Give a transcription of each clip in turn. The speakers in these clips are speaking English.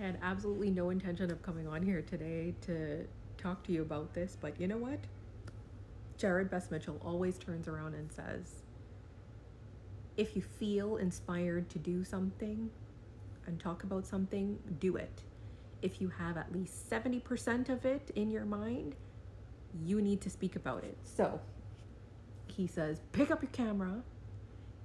I had absolutely no intention of coming on here today to talk to you about this, but you know what? Jared Bess Mitchell always turns around and says, if you feel inspired to do something and talk about something, do it. If you have at least 70% of it in your mind, you need to speak about it. So he says, pick up your camera,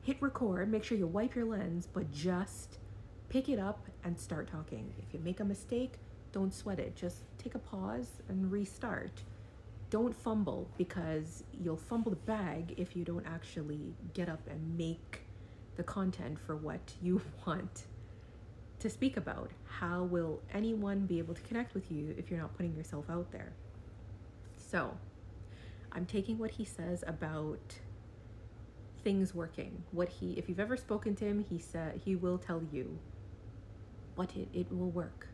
hit record, make sure you wipe your lens, but just pick it up and start talking. If you make a mistake, don't sweat it. Just take a pause and restart. Don't fumble, because you'll fumble the bag if you don't actually get up and make the content for what you want to speak about. How will anyone be able to connect with you if you're not putting yourself out there? So I'm taking what he says about things working. If you've ever spoken to him, he will tell you, but it will work.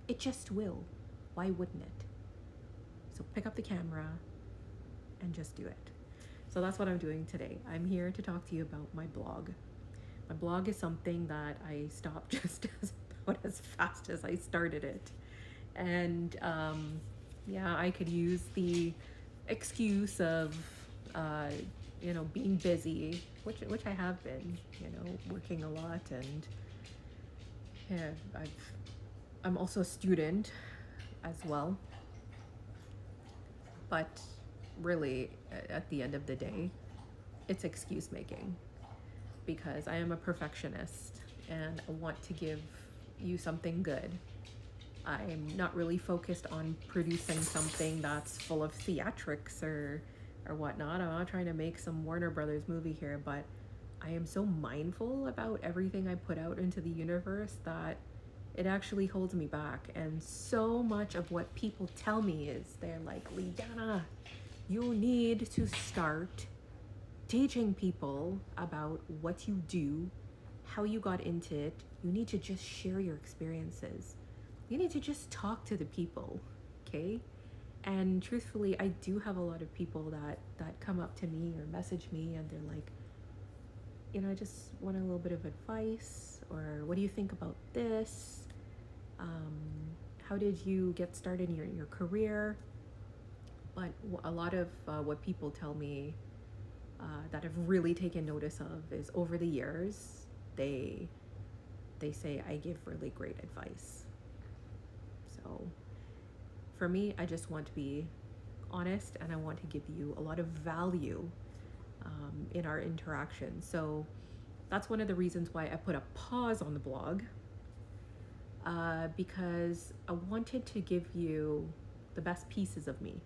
It just will. Why wouldn't it? So pick up the camera and just do it. So that's what I'm doing today. I'm here to talk to you about my blog. My blog is something that I stopped just about as fast as I started it. And yeah, I could use the excuse of being busy, which I have been, working a lot, and yeah, I'm also a student as well. But really, at the end of the day, it's excuse making, because I am a perfectionist and I want to give you something good. I'm not really focused on producing something that's full of theatrics or whatnot. I'm not trying to make some Warner Brothers movie here, but I am so mindful about everything I put out into the universe that it actually holds me back. And so much of what people tell me is, they're like, Liana, you need to start teaching people about what you do, how you got into it. You need to just share your experiences. You need to just talk to the people, okay? And truthfully, I do have a lot of people that come up to me or message me, and they're like, I just want a little bit of advice, or what do you think about this? How did you get started in your career? But a lot of what people tell me that I've really taken notice of is, over the years, they say I give really great advice. So for me, I just want to be honest, and I want to give you a lot of value in our interaction. So that's one of the reasons why I put a pause on the blog, because I wanted to give you the best pieces of me.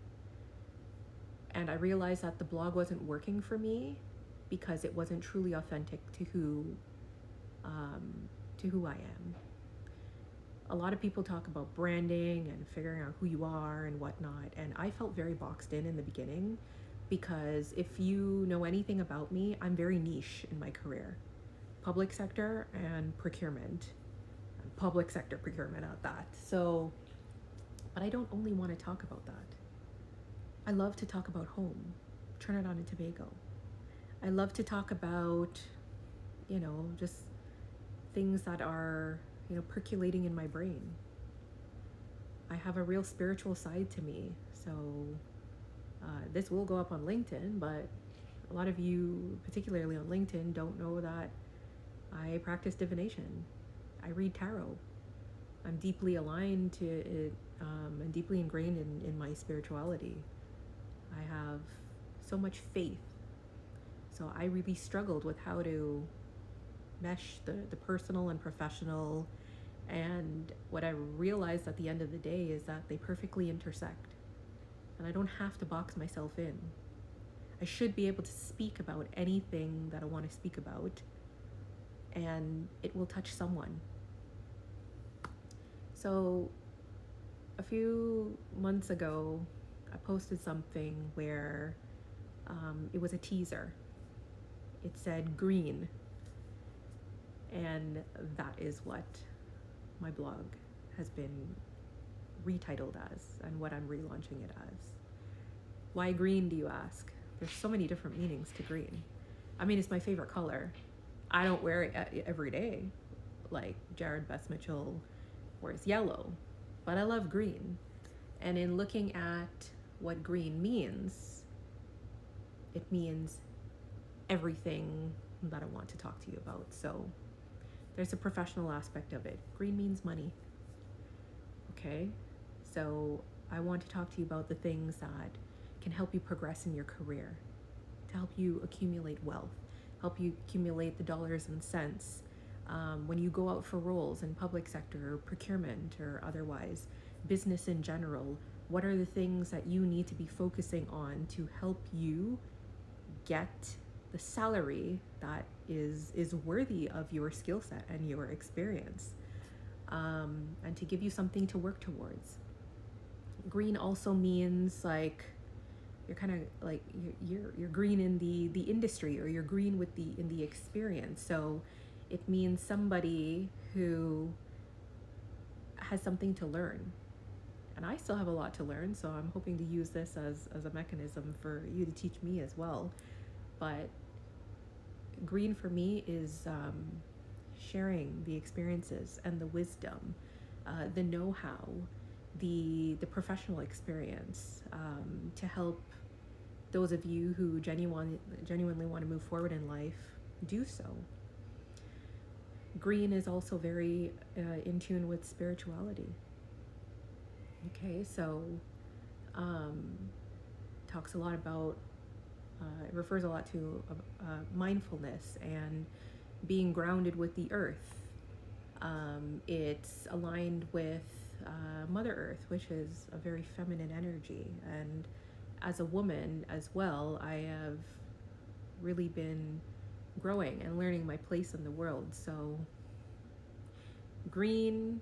And I realized that the blog wasn't working for me because it wasn't truly authentic to who I am. A lot of people talk about branding and figuring out who you are and whatnot, and I felt very boxed in the beginning, because if you know anything about me, I'm very niche in my career. Public sector and procurement. Public sector procurement at that. So, but I don't only want to talk about that. I love to talk about home, Trinidad and Tobago. I love to talk about, just things that are, percolating in my brain. I have a real spiritual side to me. So this will go up on LinkedIn, but a lot of you, particularly on LinkedIn, don't know that I practice divination. I read tarot. I'm deeply aligned to it and deeply ingrained in my spirituality. I have so much faith. So I really struggled with how to mesh the personal and professional. And what I realized at the end of the day is that they perfectly intersect. And I don't have to box myself in. I should be able to speak about anything that I want to speak about, and it will touch someone. So a few months ago, I posted something where it was a teaser. It said green, and that is what my blog has been retitled as, and what I'm relaunching it as. Why green, do you ask? There's so many different meanings to green. I mean, it's my favorite color. I don't wear it every day like Jared Bess Mitchell Where's yellow? But I love green. And in looking at what green means, it means everything that I want to talk to you about. So there's a professional aspect of it. Green means money. Okay? So I want to talk to you about the things that can help you progress in your career, to help you accumulate wealth, help you accumulate the dollars and cents when you go out for roles in public sector or procurement or otherwise, business in general. What are the things that you need to be focusing on to help you get the salary that is worthy of your skill set and your experience, and to give you something to work towards. Green also means like you're kind of like you're green in the industry, or you're green with the in the experience. So it means somebody who has something to learn, and I still have a lot to learn, so I'm hoping to use this as a mechanism for you to teach me as well. But green for me is sharing the experiences and the wisdom, the know-how, the professional experience, to help those of you who genuinely want to move forward in life do so. Green is also very in tune with spirituality. Okay, so talks a lot about, it refers a lot to mindfulness and being grounded with the earth. It's aligned with Mother Earth, which is a very feminine energy. And as a woman as well, I have really been growing and learning my place in the world. So green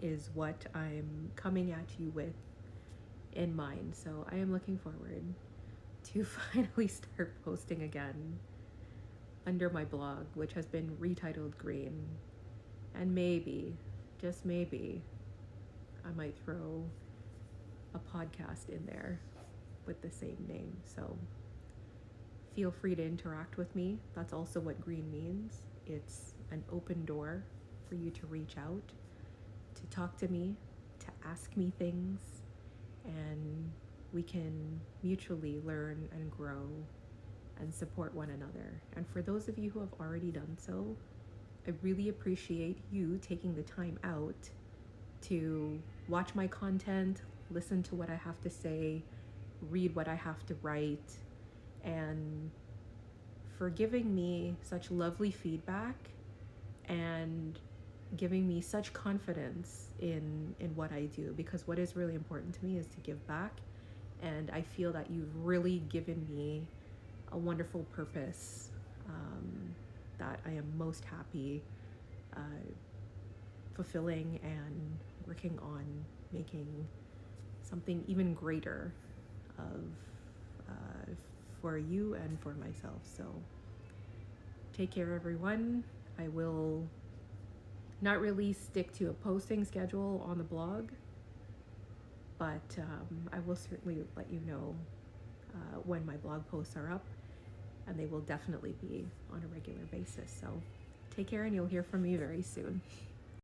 is what I'm coming at you with in mind. So I am looking forward to finally start posting again under my blog, which has been retitled Green. And maybe, just maybe, I might throw a podcast in there with the same name. So feel free to interact with me. That's also what green means. It's an open door for you to reach out, to talk to me, to ask me things, and we can mutually learn and grow and support one another. And for those of you who have already done so, I really appreciate you taking the time out to watch my content, listen to what I have to say, read what I have to write, and for giving me such lovely feedback and giving me such confidence in what I do, because what is really important to me is to give back. And I feel that you've really given me a wonderful purpose that I am most happy fulfilling and working on making something even greater of for you and for myself. So take care, everyone. I will not really stick to a posting schedule on the blog, but I will certainly let you know when my blog posts are up, and they will definitely be on a regular basis. So take care, and you'll hear from me very soon.